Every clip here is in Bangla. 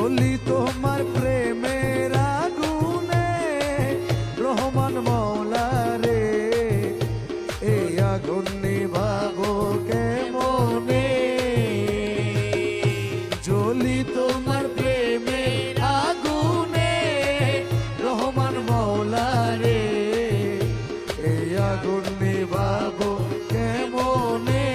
জ্বলি তোমার প্রেমের আগুনে রহমান মওলা রে, এই আগুন নিভাবো কেমনে? জ্বলি তোমার প্রেমের আগুনে রহমান মওলা রে, এই আগুন নিভাবো কেমনে?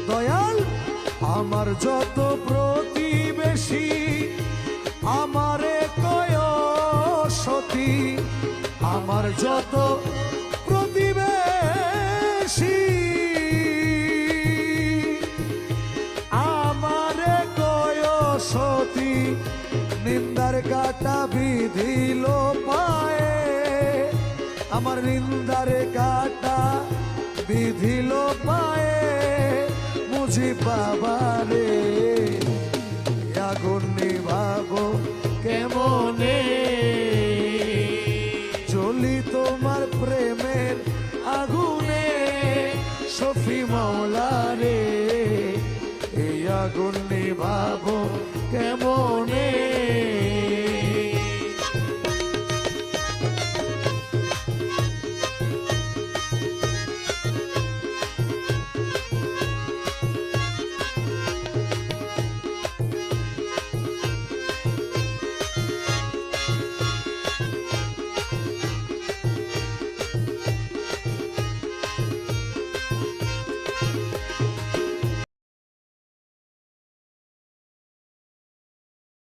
দয়াল আমার যত প্রতিবেশী আমারে কয় সতী, আমার যত প্রতিবেশী আমারে কয় সতী, নিন্দার কাটা বিধিল পায়ে, আমার নিন্দার কাটা বিধিল পায়ে। বুঝি বাবারে আগুন নিভাবো কেমনে? জ্বলি তোমার প্রেমের আগুনে শফি মওলা রে, এই আগুন নিভাবো